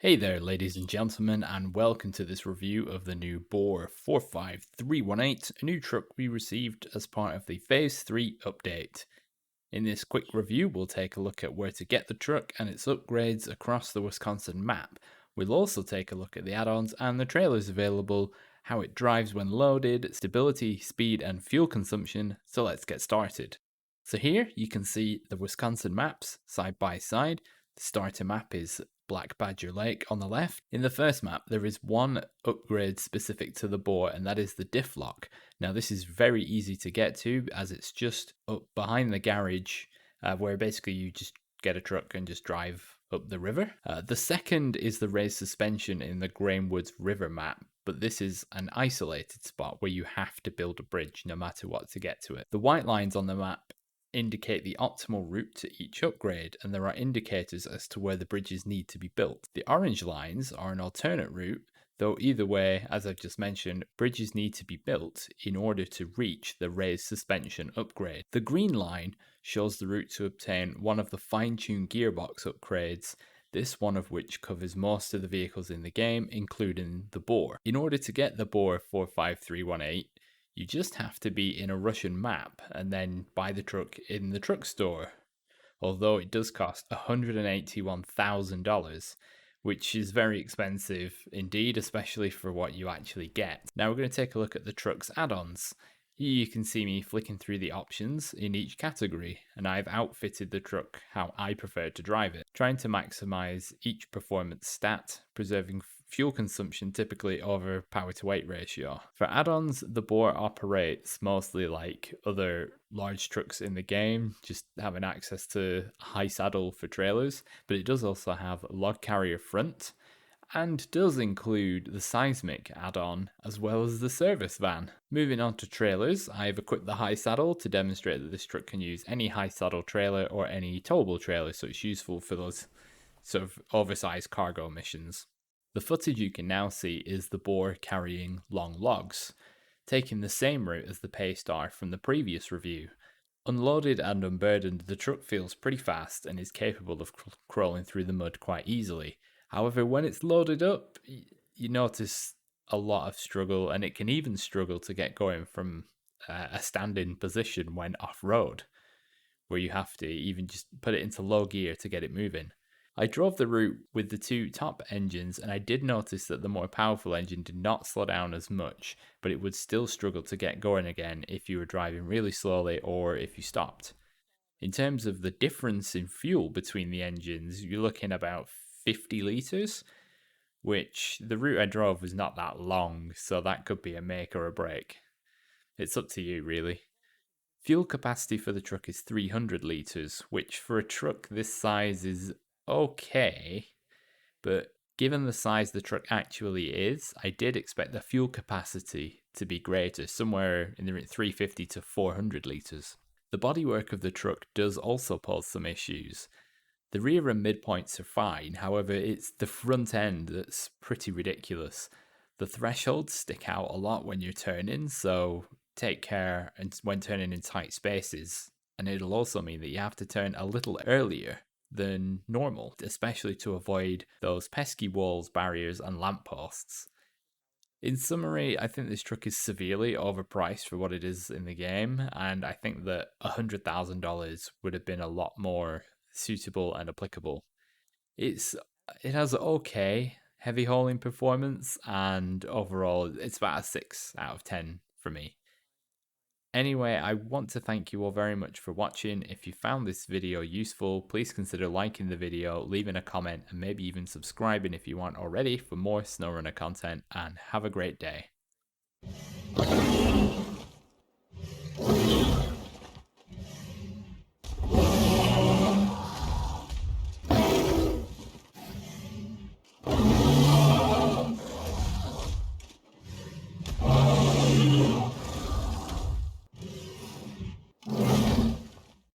Hey there, ladies and gentlemen, and welcome to this review of the new Boar 45318, a new truck we received as part of the Phase 3 update. In this quick review, we'll take a look at where to get the truck and its upgrades across the Wisconsin map. We'll also take a look at the add-ons and the trailers available, how it drives when loaded, stability, speed, and fuel consumption, so let's get started. So here you can see the Wisconsin maps side by side. The starter map is Black Badger Lake on the left. In the first map, there is one upgrade specific to the Boar, and that is the Diff Lock. Now, this is very easy to get to, as it's just up behind the garage, where basically you just get a truck and just drive up the river. The second is the raised suspension in the Grainwoods River map, but this is an isolated spot where you have to build a bridge no matter what to get to it. The white lines on the map indicate the optimal route to each upgrade, and there are indicators as to where the bridges need to be built. The orange lines are an alternate route, though either way, as I've just mentioned, bridges need to be built in order to reach the raised suspension upgrade. The green line shows the route to obtain one of the fine-tuned gearbox upgrades, this one of which covers most of the vehicles in the game, including the Boar. In order to get the Boar 45318, you just have to be in a Russian map and then buy the truck in the truck store, although it does cost $181,000, which is very expensive indeed, especially for what you actually get. Now we're going to take a look at the truck's add-ons. Here you can see me flicking through the options in each category, and I've outfitted the truck how I prefer to drive it, trying to maximize each performance stat, preserving fuel consumption typically over power to weight ratio. For add-ons, the Boar operates mostly like other large trucks in the game, just having access to high saddle for trailers, but it does also have a log carrier front, and does include the seismic add-on as well as the service van. Moving on to trailers, I've equipped the high saddle to demonstrate that this truck can use any high saddle trailer or any towable trailer, so it's useful for those sort of oversized cargo missions. The footage you can now see is the Boar carrying long logs, taking the same route as the Paystar from the previous review. Unloaded and unburdened, the truck feels pretty fast and is capable of crawling through the mud quite easily. However, when it's loaded up, you notice a lot of struggle, and it can even struggle to get going from a standing position when off-road, where you have to even just put it into low gear to get it moving. I drove the route with the two top engines, and I did notice that the more powerful engine did not slow down as much, but it would still struggle to get going again if you were driving really slowly or if you stopped. In terms of the difference in fuel between the engines, you're looking about 50 litres, which the route I drove was not that long, so that could be a make or a break. It's up to you, really. Fuel capacity for the truck is 300 litres, which for a truck this size is okay, but given the size the truck actually is, I did expect the fuel capacity to be greater, somewhere in the 350 to 400 litres. The bodywork of the truck does also pose some issues. The rear and midpoints are fine, however it's the front end that's pretty ridiculous. The thresholds stick out a lot when you're turning, so take care when turning in tight spaces, and it'll also mean that you have to turn a little earlier than normal, especially to avoid those pesky walls, barriers, and lampposts. In summary, I think this truck is severely overpriced for what it is in the game, and I think that $100,000 would have been a lot more suitable and applicable. It has okay heavy hauling performance, and overall it's about a 6 out of 10 for me. Anyway, I want to thank you all very much for watching. If you found this video useful, please consider liking the video, leaving a comment, and maybe even subscribing if you aren't already for more Snowrunner content, and have a great day.